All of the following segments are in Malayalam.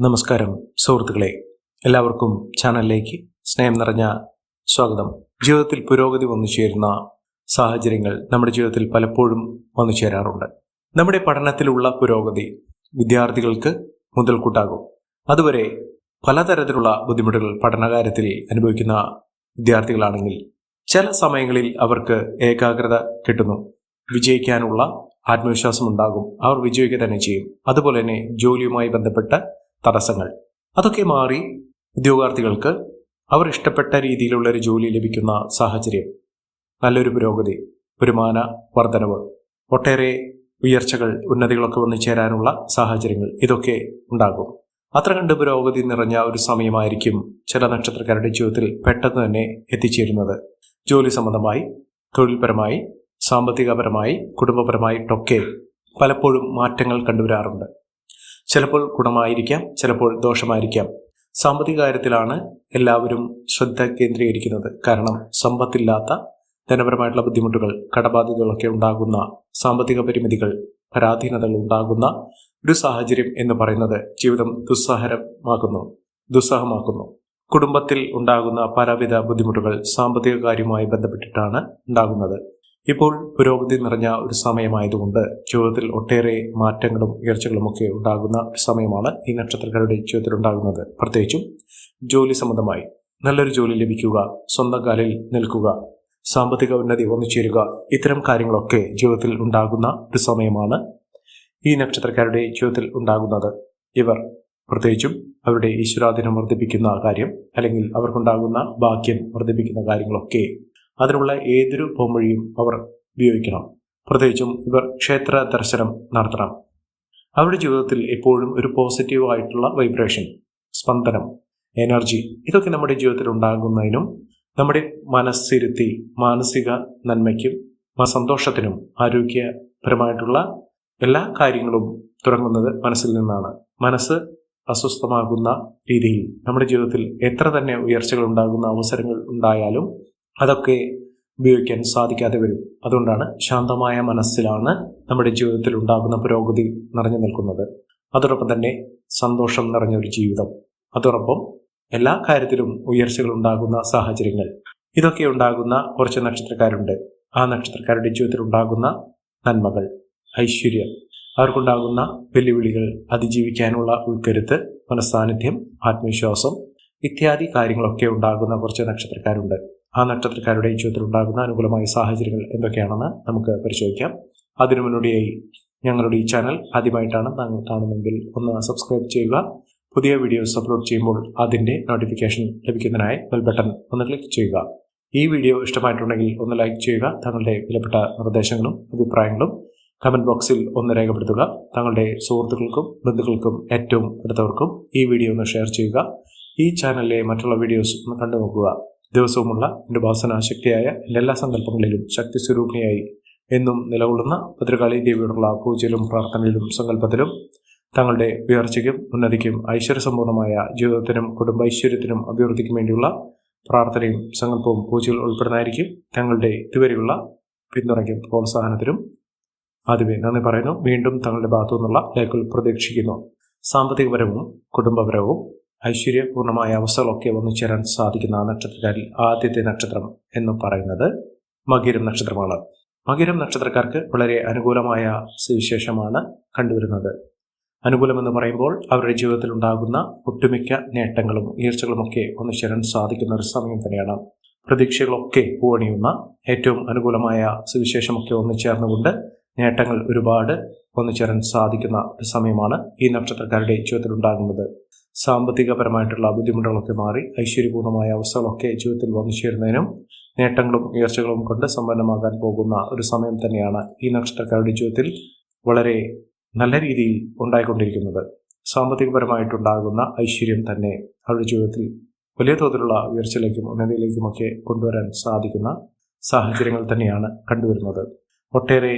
നമസ്കാരം സുഹൃത്തുക്കളെ, എല്ലാവർക്കും ചാനലിലേക്ക് സ്നേഹം നിറഞ്ഞ സ്വാഗതം. ജീവിതത്തിൽ പുരോഗതി വന്നു ചേരുന്ന സാഹചര്യങ്ങൾ നമ്മുടെ ജീവിതത്തിൽ പലപ്പോഴും വന്നു ചേരാറുണ്ട്. നമ്മുടെ പഠനത്തിലുള്ള പുരോഗതി വിദ്യാർത്ഥികൾക്ക് മുതൽക്കൂട്ടാകും. അതുവരെ പലതരത്തിലുള്ള ബുദ്ധിമുട്ടുകൾ പഠനകാര്യത്തിൽ അനുഭവിക്കുന്ന വിദ്യാർത്ഥികളാണെങ്കിൽ ചില സമയങ്ങളിൽ അവർക്ക് ഏകാഗ്രത കിട്ടുന്നു, വിജയിക്കാനുള്ള ആത്മവിശ്വാസം ഉണ്ടാകും, അവർ വിജയിക്കുക തന്നെ ചെയ്യും. അതുപോലെ തന്നെ ജോലിയുമായി ബന്ധപ്പെട്ട തടസ്സങ്ങൾ അതൊക്കെ മാറി ഉദ്യോഗാർത്ഥികൾക്ക് അവർ ഇഷ്ടപ്പെട്ട രീതിയിലുള്ള ഒരു ജോലി ലഭിക്കുന്ന സാഹചര്യം, നല്ലൊരു പുരോഗതി, വരുമാന വർധനവ്, ഒട്ടേറെ ഉയർച്ചകൾ, ഉന്നതികളൊക്കെ വന്നു ചേരാനുള്ള സാഹചര്യങ്ങൾ ഇതൊക്കെ ഉണ്ടാകും. അത്ര കണ്ട് പുരോഗതി നിറഞ്ഞ ഒരു സമയമായിരിക്കും ചില നക്ഷത്രക്കാരുടെ ജീവിതത്തിൽ പെട്ടെന്ന് തന്നെ എത്തിച്ചേരുന്നത്. ജോലി സംബന്ധമായി, തൊഴിൽപരമായി, സാമ്പത്തികപരമായി, കുടുംബപരമായിട്ടൊക്കെ പലപ്പോഴും മാറ്റങ്ങൾ കണ്ടുവരാറുണ്ട്. ചിലപ്പോൾ ഗുണമായിരിക്കാം, ചിലപ്പോൾ ദോഷമായിരിക്കാം. സാമ്പത്തിക കാര്യത്തിലാണ് എല്ലാവരും ശ്രദ്ധ കേന്ദ്രീകരിക്കുന്നത്. കാരണം സമ്പത്തില്ലാത്ത, ധനപരമായിട്ടുള്ള ബുദ്ധിമുട്ടുകൾ, കടബാധ്യതകളൊക്കെ ഉണ്ടാകുന്ന, സാമ്പത്തിക പരിമിതികൾ, പരാധീനതകൾ ഉണ്ടാകുന്ന ഒരു സാഹചര്യം എന്ന് പറയുന്നത് ജീവിതം ദുസ്സഹമാക്കുന്നു. കുടുംബത്തിൽ ഉണ്ടാകുന്ന പലവിധ ബുദ്ധിമുട്ടുകൾ സാമ്പത്തിക കാര്യവുമായി ബന്ധപ്പെട്ടിട്ടാണ് ഉണ്ടാകുന്നത്. ഇപ്പോൾ പുരോഗതി നിറഞ്ഞ ഒരു സമയമായതുകൊണ്ട് ജീവിതത്തിൽ ഒട്ടേറെ മാറ്റങ്ങളും ഉയർച്ചകളുമൊക്കെ ഉണ്ടാകുന്ന ഒരു സമയമാണ് ഈ നക്ഷത്രക്കാരുടെ ജീവിതത്തിൽ ഉണ്ടാകുന്നത്. പ്രത്യേകിച്ചും ജോലി സംബന്ധമായി നല്ലൊരു ജോലി ലഭിക്കുക, സ്വന്തം കാലിൽ നിൽക്കുക, സാമ്പത്തിക ഉന്നതി വന്നു ചേരുക, ഇത്തരം കാര്യങ്ങളൊക്കെ ജീവിതത്തിൽ ഉണ്ടാകുന്ന ഒരു സമയമാണ് ഈ നക്ഷത്രക്കാരുടെ ജീവിതത്തിൽ ഉണ്ടാകുന്നത്. ഇവർ പ്രത്യേകിച്ചും അവരുടെ ഈശ്വരാധീനം വർദ്ധിപ്പിക്കുന്ന കാര്യം, അല്ലെങ്കിൽ അവർക്കുണ്ടാകുന്ന ഭാഗ്യം വർദ്ധിപ്പിക്കുന്ന കാര്യങ്ങളൊക്കെ, അതിനുള്ള ഏതൊരു പോംവഴിയും അവർ ഉപയോഗിക്കണം. പ്രത്യേകിച്ചും ഇവർ ക്ഷേത്ര ദർശനം നടത്തണം. അവരുടെ ജീവിതത്തിൽ എപ്പോഴും ഒരു പോസിറ്റീവായിട്ടുള്ള വൈബ്രേഷൻ, സ്പന്ദനം, എനർജി, ഇതൊക്കെ നമ്മുടെ ജീവിതത്തിൽ ഉണ്ടാകുന്നതിനും നമ്മുടെ മനസ്സിരുത്തി മാനസിക നന്മയ്ക്കും സന്തോഷത്തിനും ആരോഗ്യപരമായിട്ടുള്ള എല്ലാ കാര്യങ്ങളും തുടങ്ങുന്നത് മനസ്സിൽ നിന്നാണ്. മനസ്സ് അസ്വസ്ഥമാകുന്ന രീതിയിൽ നമ്മുടെ ജീവിതത്തിൽ എത്ര തന്നെ ഉയർച്ചകൾ ഉണ്ടാകുന്ന അവസരങ്ങൾ ഉണ്ടായാലും അതൊക്കെ ഉപയോഗിക്കാൻ സാധിക്കാതെ വരും. അതുകൊണ്ടാണ് ശാന്തമായ മനസ്സിലാണ് നമ്മുടെ ജീവിതത്തിൽ ഉണ്ടാകുന്ന പുരോഗതി നിറഞ്ഞു നിൽക്കുന്നത്. അതോടൊപ്പം തന്നെ സന്തോഷം നിറഞ്ഞൊരു ജീവിതം, അതോടൊപ്പം എല്ലാ കാര്യത്തിലും ഉയർച്ചകൾ ഉണ്ടാകുന്ന സാഹചര്യങ്ങൾ, ഇതൊക്കെ ഉണ്ടാകുന്ന കുറച്ച് നക്ഷത്രക്കാരുണ്ട്. ആ നക്ഷത്രക്കാരുടെ ജീവിതത്തിൽ ഉണ്ടാകുന്ന നന്മകൾ, ഐശ്വര്യം, അവർക്കുണ്ടാകുന്ന വെല്ലുവിളികൾ അതിജീവിക്കാനുള്ള ഉൾക്കരുത്ത്, മനസ്സാന്നിധ്യം, ആത്മവിശ്വാസം ഇത്യാദി കാര്യങ്ങളൊക്കെ ഉണ്ടാകുന്ന കുറച്ച് നക്ഷത്രക്കാരുണ്ട്. ആ നക്ഷത്രക്കാരുടെ ജീവിതത്തിൽ ഉണ്ടാകുന്ന അനുകൂലമായ സാഹചര്യങ്ങൾ എന്തൊക്കെയാണെന്ന് നമുക്ക് പരിശോധിക്കാം. അതിനു മുന്നോടിയായി ഞങ്ങളുടെ ഈ ചാനൽ ആദ്യമായിട്ടാണ് താങ്കൾ കാണുന്നതെങ്കിൽ ഒന്ന് സബ്സ്ക്രൈബ് ചെയ്യുക. പുതിയ വീഡിയോസ് അപ്ലോഡ് ചെയ്യുമ്പോൾ അതിൻ്റെ നോട്ടിഫിക്കേഷൻ ലഭിക്കുന്നതിനായി ബെൽ ബട്ടൺ ഒന്ന് ക്ലിക്ക് ചെയ്യുക. ഈ വീഡിയോ ഇഷ്ടമായിട്ടുണ്ടെങ്കിൽ ഒന്ന് ലൈക്ക് ചെയ്യുക. താങ്കളുടെ വിലപ്പെട്ട നിർദ്ദേശങ്ങളും അഭിപ്രായങ്ങളും കമൻറ്റ് ബോക്സിൽ ഒന്ന് രേഖപ്പെടുത്തുക. താങ്കളുടെ സുഹൃത്തുക്കൾക്കും ബന്ധുക്കൾക്കും ഏറ്റവും അടുത്തവർക്കും ഈ വീഡിയോ ഒന്ന് ഷെയർ ചെയ്യുക. ഈ ചാനലിലെ മറ്റുള്ള വീഡിയോസ് ഒന്ന് കണ്ടു നോക്കുക. ദിവസവുമുള്ള എൻ്റെ ഉപാസനാശക്തിയായ എൻ്റെ എല്ലാ സങ്കല്പങ്ങളിലും ശക്തി സ്വരൂപിണിയായി എന്നും നിലകൊള്ളുന്ന ഭദ്രകാളി ദേവിയോടുള്ള പൂജയിലും പ്രാർത്ഥനയിലും സങ്കല്പത്തിലും തങ്ങളുടെ ഉയർച്ചയ്ക്കും ഉന്നതിക്കും ഐശ്വര്യസമ്പൂർണമായ ജീവിതത്തിനും കുടുംബൈശ്വര്യത്തിനും അഭിവൃദ്ധിക്കും വേണ്ടിയുള്ള പ്രാർത്ഥനയും സങ്കല്പവും പൂജയിൽ ഉൾപ്പെടുന്നതായിരിക്കും. തങ്ങളുടെ ഇതുവരെയുള്ള പിന്തുണയ്ക്കും പ്രോത്സാഹനത്തിനും ആദ്യമേ നന്ദി പറയുന്നു. വീണ്ടും തങ്ങളുടെ ഭാഗത്തു നിന്നുള്ള ലൈക്കുകൾ പ്രതീക്ഷിക്കുന്നു. സാമ്പത്തികപരവും കുടുംബപരവും ഐശ്വര്യപൂർണമായ അവസ്ഥകളൊക്കെ വന്നു ചേരാൻ സാധിക്കുന്ന നക്ഷത്രക്കാരിൽ ആദ്യത്തെ നക്ഷത്രം എന്ന് പറയുന്നത് മകീരം നക്ഷത്രമാണ്. മകീരം നക്ഷത്രക്കാർക്ക് വളരെ അനുകൂലമായ സുവിശേഷമാണ് കണ്ടുവരുന്നത്. അനുകൂലമെന്ന് പറയുമ്പോൾ അവരുടെ ജീവിതത്തിൽ ഉണ്ടാകുന്ന ഒട്ടുമിക്ക നേട്ടങ്ങളും ഉയർച്ചകളുമൊക്കെ വന്നു ചേരാൻ സാധിക്കുന്ന ഒരു സമയം തന്നെയാണ്. പ്രതീക്ഷകളൊക്കെ പൂവണിയുന്ന ഏറ്റവും അനുകൂലമായ സുവിശേഷമൊക്കെ വന്നു ചേർന്നുകൊണ്ട് നേട്ടങ്ങൾ ഒരുപാട് വന്നു ചേരാൻ സാധിക്കുന്ന ഒരു സമയമാണ് ഈ നക്ഷത്രക്കാരുടെ ജീവിതത്തിൽ ഉണ്ടാകുന്നത്. സാമ്പത്തികപരമായിട്ടുള്ള ബുദ്ധിമുട്ടുകളൊക്കെ മാറി ഐശ്വര്യപൂർണമായ അവസ്ഥകളൊക്കെ ജീവിതത്തിൽ വന്നു ചേരുന്നതിനും നേട്ടങ്ങളും ഉയർച്ചകളും കൊണ്ട് സമ്പന്നമാകാൻ പോകുന്ന ഒരു സമയം തന്നെയാണ് ഈ നക്ഷത്രക്കാരുടെ ജീവിതത്തിൽ വളരെ നല്ല രീതിയിൽ ഉണ്ടായിക്കൊണ്ടിരിക്കുന്നത്. സാമ്പത്തികപരമായിട്ടുണ്ടാകുന്ന ഐശ്വര്യം തന്നെ അവരുടെ ജീവിതത്തിൽ വലിയ തോതിലുള്ള ഉയർച്ചയിലേക്കും ഉന്നതിയിലേക്കുമൊക്കെ കൊണ്ടുവരാൻ സാധിക്കുന്ന സാഹചര്യങ്ങൾ തന്നെയാണ് കണ്ടുവരുന്നത്. ഒട്ടേറെ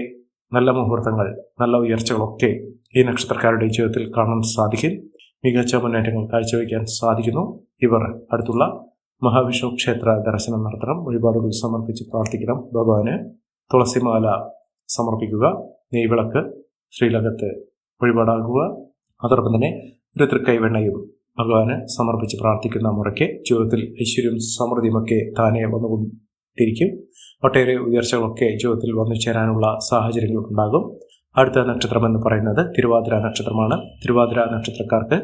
നല്ല മുഹൂർത്തങ്ങൾ, നല്ല ഉയർച്ചകളൊക്കെ ഈ നക്ഷത്രക്കാരുടെ ജീവിതത്തിൽ കാണാൻ സാധിക്കും. മികച്ച മുന്നേറ്റങ്ങൾ കാഴ്ചവെക്കാൻ സാധിക്കുന്നു. ഇവർ അടുത്തുള്ള മഹാവിഷ്ണു ക്ഷേത്ര ദർശനം നടത്തണം, വഴിപാടുകൾ സമർപ്പിച്ച് പ്രാർത്ഥിക്കണം, ഭഗവാന് തുളസിമാല സമർപ്പിക്കുക, നെയ്വിളക്ക് ശ്രീലകത്ത് വഴിപാടാകുക. അതോടൊപ്പം തന്നെ ഒരു തൃക്കൈവെണ്ണയും ഭഗവാന് സമർപ്പിച്ച് പ്രാർത്ഥിക്കുന്ന മുറയ്ക്ക് ജീവിതത്തിൽ ഐശ്വര്യവും സമൃദ്ധിയുമൊക്കെ താനെ വന്നുകൊണ്ടിരിക്കും. ഒട്ടേറെ ഉയർച്ചകളൊക്കെ ജീവിതത്തിൽ വന്നു ചേരാനുള്ള സാഹചര്യങ്ങൾ ഉണ്ടാകും. അടുത്ത നക്ഷത്രം എന്ന് പറയുന്നത് തിരുവാതിര നക്ഷത്രമാണ്. തിരുവാതിര നക്ഷത്രക്കാർക്ക്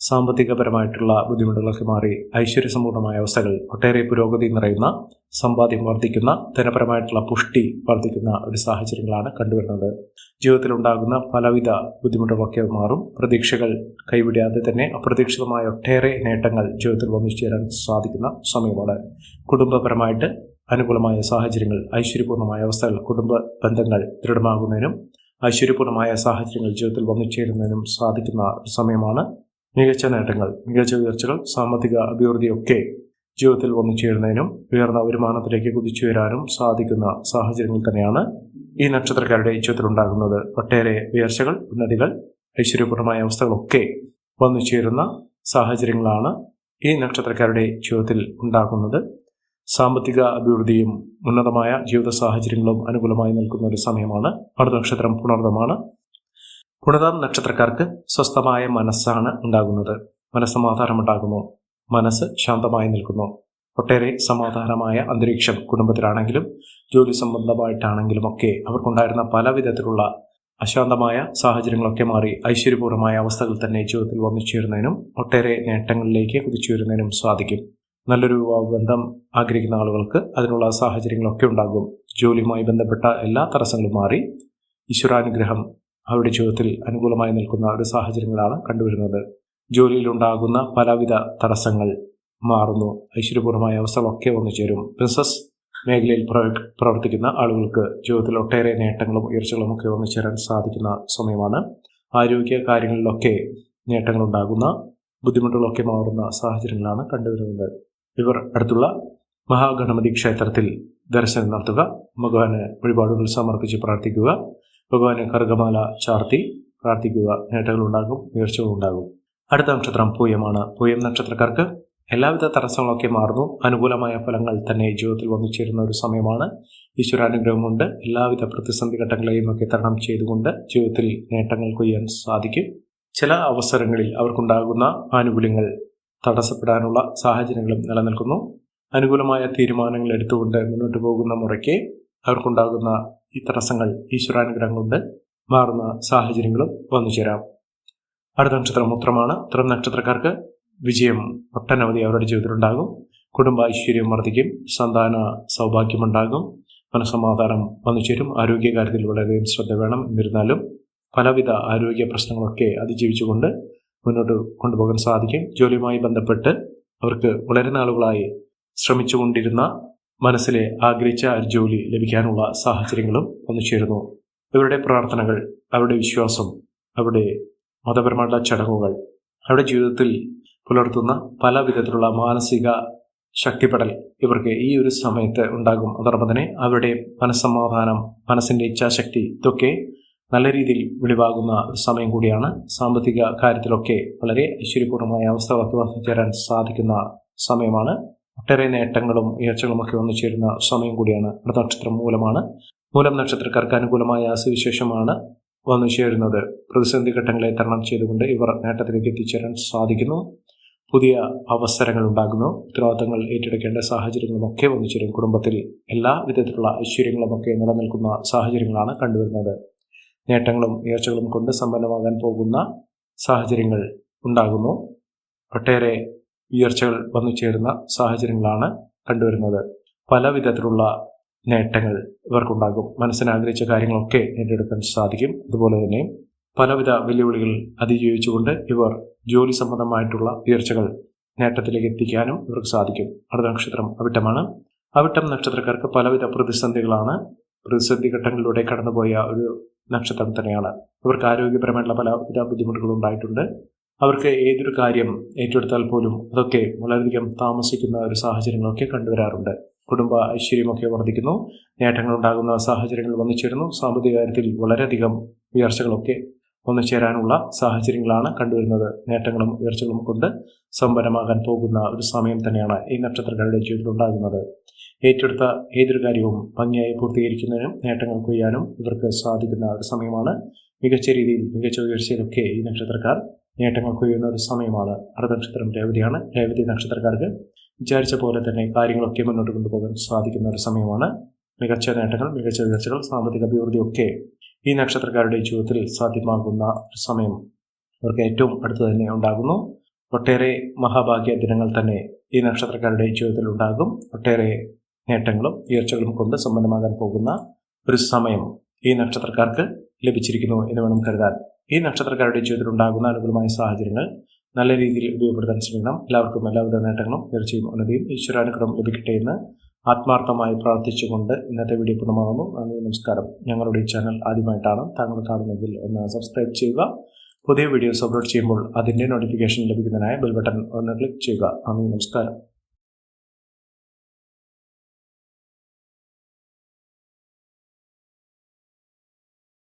സാമ്പത്തികപരമായിട്ടുള്ള ബുദ്ധിമുട്ടുകളൊക്കെ മാറി ഐശ്വര്യസമ്പൂർണമായ അവസ്ഥകൾ, ഒട്ടേറെ പുരോഗതി നിറയുന്ന, സമ്പാദ്യം വർദ്ധിക്കുന്ന, ധനപരമായിട്ടുള്ള പുഷ്ടി വർദ്ധിക്കുന്ന ഒരു സാഹചര്യങ്ങളാണ് കണ്ടുവരുന്നത്. ജീവിതത്തിലുണ്ടാകുന്ന പലവിധ ബുദ്ധിമുട്ടുകളൊക്കെ മാറും. പ്രതീക്ഷകൾ കൈവിടാതെ തന്നെ അപ്രതീക്ഷിതമായ ഒട്ടേറെ നേട്ടങ്ങൾ ജീവിതത്തിൽ വന്നു ചേരാൻ സാധിക്കുന്ന സമയമാണ്. കുടുംബപരമായിട്ട് അനുകൂലമായ സാഹചര്യങ്ങൾ, ഐശ്വര്യപൂർണമായ അവസ്ഥകൾ, കുടുംബ ബന്ധങ്ങൾ ദൃഢമാകുന്നതിനും ഐശ്വര്യപൂർണമായ സാഹചര്യങ്ങൾ ജീവിതത്തിൽ വന്നു ചേരുന്നതിനും സാധിക്കുന്ന സമയമാണ്. മികച്ച നേട്ടങ്ങൾ, മികച്ച ഉയർച്ചകൾ, സാമ്പത്തിക അഭിവൃദ്ധിയൊക്കെ ജീവിതത്തിൽ വന്നു ചേരുന്നതിനും ഉയർന്ന വരുമാനത്തിലേക്ക് കുതിച്ചുയരാനും സാധിക്കുന്ന സാഹചര്യങ്ങൾ തന്നെയാണ് ഈ നക്ഷത്രക്കാരുടെ ജീവിതത്തിലുണ്ടാകുന്നത്. ഒട്ടേറെ ഉയർച്ചകൾ, ഉന്നതികൾ, ഐശ്വര്യപൂർണമായ അവസ്ഥകളൊക്കെ വന്നു ചേരുന്ന സാഹചര്യങ്ങളാണ് ഈ നക്ഷത്രക്കാരുടെ ജീവിതത്തിൽ ഉണ്ടാകുന്നത്. സാമ്പത്തിക അഭിവൃദ്ധിയും ഉന്നതമായ ജീവിത സാഹചര്യങ്ങളും അനുകൂലമായി നിൽക്കുന്ന ഒരു സമയമാണ്. അടുത്ത നക്ഷത്രം പുണർദമാണ്. പുണർദം നക്ഷത്രക്കാർക്ക് സ്വസ്ഥമായ മനസ്സാണ് ഉണ്ടാകുന്നത്. മനസ്സമാധാനമുണ്ടാകുന്നു. മനസ്സ് ശാന്തമായി നിൽക്കുന്നു. ഒട്ടേറെ സമാധാനമായ അന്തരീക്ഷം കുടുംബത്തിലാണെങ്കിലും ജോലി സംബന്ധമായിട്ടാണെങ്കിലും ഒക്കെ അവർക്കുണ്ടായിരുന്ന പല വിധത്തിലുള്ള അശാന്തമായ സാഹചര്യങ്ങളൊക്കെ മാറി ഐശ്വര്യപൂർണമായ അവസ്ഥകൾ തന്നെ ജീവിതത്തിൽ വന്നു ചേരുന്നതിനും ഒട്ടേറെ നേട്ടങ്ങളിലേക്ക് കുതിച്ചുയരുന്നതിനും സാധിക്കും. നല്ലൊരു ബന്ധം ആഗ്രഹിക്കുന്ന ആളുകൾക്ക് അതിനുള്ള സാഹചര്യങ്ങളൊക്കെ ഉണ്ടാകും. ജോലിയുമായി ബന്ധപ്പെട്ട എല്ലാ തടസ്സങ്ങളും മാറി ഈശ്വരാനുഗ്രഹം അവരുടെ ജീവിതത്തിൽ അനുകൂലമായി നിൽക്കുന്ന ഒരു സാഹചര്യങ്ങളാണ് കണ്ടുവരുന്നത്. ജോലിയിലുണ്ടാകുന്ന പലവിധ തടസ്സങ്ങൾ മാറുന്നു. ഐശ്വര്യപൂർണമായ അവസ്ഥകളൊക്കെ വന്നു ചേരും. ബിസിനസ് മേഖലയിൽ പ്രവർത്തിക്കുന്ന ആളുകൾക്ക് ജീവിതത്തിൽ ഒട്ടേറെ നേട്ടങ്ങളും ഉയർച്ചകളും ഒക്കെ വന്നു ചേരാൻ സാധിക്കുന്ന സമയമാണ്. ആരോഗ്യ കാര്യങ്ങളിലൊക്കെ നേട്ടങ്ങളുണ്ടാകുന്ന, ബുദ്ധിമുട്ടുകളൊക്കെ മാറുന്ന സാഹചര്യങ്ങളാണ് കണ്ടുവരുന്നത്. ഇവർ അടുത്തുള്ള മഹാഗണപതി ക്ഷേത്രത്തിൽ ദർശനം നടത്തുക, ഭഗവാന് വഴിപാടുകൾ സമർപ്പിച്ച് പ്രാർത്ഥിക്കുക, ഭഗവാന് കറുകമാല ചാർത്തി പ്രാർത്ഥിക്കുക. നേട്ടങ്ങളുണ്ടാകും, ഉയർച്ചകളുണ്ടാകും. അടുത്ത നക്ഷത്രം പൂയമാണ്. പൂയം നക്ഷത്രക്കാർക്ക് എല്ലാവിധ തടസ്സങ്ങളൊക്കെ മാറുന്നു. അനുകൂലമായ ഫലങ്ങൾ തന്നെ ജീവിതത്തിൽ വന്നു ചേരുന്ന ഒരു സമയമാണ്. ഈശ്വരാനുഗ്രഹം കൊണ്ട് എല്ലാവിധ പ്രതിസന്ധി ഘട്ടങ്ങളെയും ഒക്കെ തരണം ചെയ്തുകൊണ്ട് ജീവിതത്തിൽ നേട്ടങ്ങൾ കൊയ്യാൻ സാധിക്കും. ചില അവസരങ്ങളിൽ അവർക്കുണ്ടാകുന്ന ആനുകൂല്യങ്ങൾ തടസ്സപ്പെടാനുള്ള സാഹചര്യങ്ങളും നിലനിൽക്കുന്നു. അനുകൂലമായ തീരുമാനങ്ങൾ എടുത്തുകൊണ്ട് മുന്നോട്ട് പോകുന്ന മുറയ്ക്ക് അവർക്കുണ്ടാകുന്ന ഈ തടസ്സങ്ങൾ ഈശ്വരാനുഗ്രഹം കൊണ്ട് മാറുന്ന സാഹചര്യങ്ങളും വന്നു ചേരാം. അടുത്ത നക്ഷത്രം ഉത്രമാണ്. ഉത്രം നക്ഷത്രക്കാർക്ക് വിജയം ഒട്ടനവധി അവരുടെ ജീവിതത്തിലുണ്ടാകും. കുടുംബ ഐശ്വര്യം വർദ്ധിക്കും. സന്താന സൗഭാഗ്യമുണ്ടാകും. മനസ്സമാധാനം വന്നു ചേരും. ആരോഗ്യകാര്യത്തിൽ വളരെയധികം ശ്രദ്ധ വേണം. എന്നിരുന്നാലും പലവിധ ആരോഗ്യ പ്രശ്നങ്ങളൊക്കെ അതിജീവിച്ചുകൊണ്ട് മുന്നോട്ട് കൊണ്ടുപോകാൻ സാധിക്കും. ജോലിയുമായി ബന്ധപ്പെട്ട് അവർക്ക് വളരെ നാളുകളായി ശ്രമിച്ചുകൊണ്ടിരുന്ന, മനസ്സിലെ ആഗ്രഹിച്ച ജോലി ലഭിക്കാനുള്ള സാഹചര്യങ്ങളും വന്നു ചേരുന്നു. ഇവരുടെ പ്രാർത്ഥനകൾ, അവരുടെ വിശ്വാസം, അവരുടെ മതപരമായിട്ടുള്ള ചടങ്ങുകൾ, അവരുടെ ജീവിതത്തിൽ പുലർത്തുന്ന പല വിധത്തിലുള്ള മാനസിക ശക്തിപ്പെടൽ ഇവർക്ക് ഈ ഒരു സമയത്ത് ഉണ്ടാകും. അതോടൊപ്പം തന്നെ അവരുടെ മനസ്സമാധാനം, മനസ്സിൻ്റെ ഇച്ഛാശക്തി, ഇതൊക്കെ നല്ല രീതിയിൽ വെളിവാകുന്ന ഒരു സമയം കൂടിയാണ്. സാമ്പത്തിക കാര്യത്തിലൊക്കെ വളരെ ഐശ്വര്യപൂർണമായ അവസ്ഥകളൊക്കെ വന്നു ചേരാൻ സാധിക്കുന്ന സമയമാണ്. ഒട്ടേറെ നേട്ടങ്ങളും ഉയർച്ചകളുമൊക്കെ വന്നു ചേരുന്ന സമയം കൂടിയാണ്. അടുത്ത നക്ഷത്രം മൂലമാണ്. മൂലം നക്ഷത്രക്കാർക്ക് അനുകൂലമായ സുവിശേഷമാണ് വന്നു ചേരുന്നത്. പ്രതിസന്ധി ഘട്ടങ്ങളെ തരണം ചെയ്തുകൊണ്ട് ഇവർ നേട്ടത്തിലേക്ക് എത്തിച്ചേരാൻ സാധിക്കുന്നു. പുതിയ അവസരങ്ങൾ ഉണ്ടാകുന്നു. ഉത്തരവാദിത്തങ്ങൾ ഏറ്റെടുക്കേണ്ട സാഹചര്യങ്ങളുമൊക്കെ വന്നു ചേരും. കുടുംബത്തിൽ എല്ലാ വിധത്തിലുള്ള ഐശ്വര്യങ്ങളുമൊക്കെ നിലനിൽക്കുന്ന സാഹചര്യങ്ങളാണ് കണ്ടുവരുന്നത്. നേട്ടങ്ങളും ഉയർച്ചകളും കൊണ്ട് സമ്പന്നമാകാൻ പോകുന്ന സാഹചര്യങ്ങൾ ഉണ്ടാകുന്നു. ഒട്ടേറെ ഉയർച്ചകൾ വന്നു ചേരുന്ന സാഹചര്യങ്ങളാണ് കണ്ടുവരുന്നത്. പല വിധത്തിലുള്ള നേട്ടങ്ങൾ ഇവർക്കുണ്ടാകും. മനസ്സിനാഗ്രഹിച്ച കാര്യങ്ങളൊക്കെ നേടിയെടുക്കാൻ സാധിക്കും. അതുപോലെ തന്നെ പലവിധ വെല്ലുവിളികൾ അതിജീവിച്ചുകൊണ്ട് ഇവർ ജോലി സംബന്ധമായിട്ടുള്ള ഉയർച്ചകൾ നേട്ടത്തിലേക്ക് എത്തിക്കാനും ഇവർക്ക് സാധിക്കും. അടുത്ത നക്ഷത്രം അവിട്ടമാണ്. അവിട്ടം നക്ഷത്രക്കാർക്ക് പലവിധ പ്രതിസന്ധികളാണ്. പ്രതിസന്ധി ഘട്ടങ്ങളിലൂടെ കടന്നുപോയ ഒരു നക്ഷത്രം തന്നെയാണ്. ഇവർക്ക് ആരോഗ്യപരമായിട്ടുള്ള പലവിധ ബുദ്ധിമുട്ടുകൾ ഉണ്ടായിട്ടുണ്ട്. അവർക്ക് ഏതൊരു കാര്യം ഏറ്റെടുത്താൽ പോലും അതൊക്കെ വളരെയധികം താമസിക്കുന്ന ഒരു സാഹചര്യങ്ങളൊക്കെ കണ്ടുവരാറുണ്ട്. കുടുംബ ഐശ്വര്യമൊക്കെ വർദ്ധിക്കുന്നു. നേട്ടങ്ങളുണ്ടാകുന്ന സാഹചര്യങ്ങൾ വന്നു ചേരുന്നു. സാമ്പത്തിക കാര്യത്തിൽ വളരെയധികം ഉയർച്ചകളൊക്കെ വന്നു ചേരാനുള്ള സാഹചര്യങ്ങളാണ് കണ്ടുവരുന്നത്. നേട്ടങ്ങളും ഉയർച്ചകളും കൊണ്ട് സമ്പന്നമാകാൻ പോകുന്ന ഒരു സമയം തന്നെയാണ് ഈ നക്ഷത്രക്കാരുടെ ജീവിതത്തിൽ ഉണ്ടാകുന്നത്. ഏറ്റെടുത്ത ഏതൊരു കാര്യവും ഭംഗിയായി പൂർത്തീകരിക്കുന്നതിനും നേട്ടങ്ങൾ കൊയ്യാനും ഇവർക്ക് സാധിക്കുന്ന ഒരു സമയമാണ്. മികച്ച രീതിയിൽ മികച്ച ഉയർച്ചയിലൊക്കെ ഈ നക്ഷത്രക്കാർ നേട്ടങ്ങൾ കൊയ്യുന്ന ഒരു സമയമാണ്. അടുത്ത നക്ഷത്രം രേവതിയാണ്. രേവതി നക്ഷത്രക്കാർക്ക് വിചാരിച്ച പോലെ തന്നെ കാര്യങ്ങളൊക്കെ മുന്നോട്ട് കൊണ്ടുപോകാൻ സാധിക്കുന്ന ഒരു സമയമാണ്. മികച്ച നേട്ടങ്ങൾ, മികച്ച ഉയർച്ചകൾ, സാമ്പത്തിക അഭിവൃദ്ധിയൊക്കെ ഈ നക്ഷത്രക്കാരുടെ ജീവിതത്തിൽ സാധ്യമാകുന്ന ഒരു സമയം അവർക്ക് ഏറ്റവും അടുത്ത് തന്നെ ഉണ്ടാകുന്നു. ഒട്ടേറെ മഹാഭാഗ്യ ദിനങ്ങൾ തന്നെ ഈ നക്ഷത്രക്കാരുടെ ജീവിതത്തിൽ ഉണ്ടാകും. ഒട്ടേറെ നേട്ടങ്ങളും ഉയർച്ചകളും കൊണ്ട് സമ്പന്നമാകാൻ പോകുന്ന ഒരു സമയം ഈ നക്ഷത്രക്കാർക്ക് ലഭിച്ചിരിക്കുന്നു എന്ന് വേണം കരുതാൻ. ഈ നക്ഷത്രക്കാരുടെ ജീവിതത്തിൽ ഉണ്ടാകുന്ന അനുകൂലമായ സാഹചര്യങ്ങൾ നല്ല രീതിയിൽ ഉപയോഗപ്പെടുത്താൻ ശ്രമിക്കണം. എല്ലാവർക്കും എല്ലാവിധ നേട്ടങ്ങളും ഉയർച്ചയും ഉന്നതിയും ഈശ്വരാനുഗ്രഹം ലഭിക്കട്ടെ എന്ന് ആത്മാർത്ഥമായി പ്രാർത്ഥിച്ചുകൊണ്ട് ഇന്നത്തെ വീഡിയോ പൂർണ്ണമാകുന്നു. നന്ദി, നമസ്കാരം. ഞങ്ങളുടെ ഈ ചാനൽ ആദ്യമായിട്ടാണ് താങ്കൾ കാണുന്നതെങ്കിൽ ഒന്ന് സബ്സ്ക്രൈബ് ചെയ്യുക. പുതിയ വീഡിയോസ് അപ്ലോഡ് ചെയ്യുമ്പോൾ അതിൻ്റെ നോട്ടിഫിക്കേഷൻ ലഭിക്കുന്നതിനായി ബെൽ ബട്ടൺ ഒന്ന് ക്ലിക്ക് ചെയ്യുക. നന്ദി, നമസ്കാരം.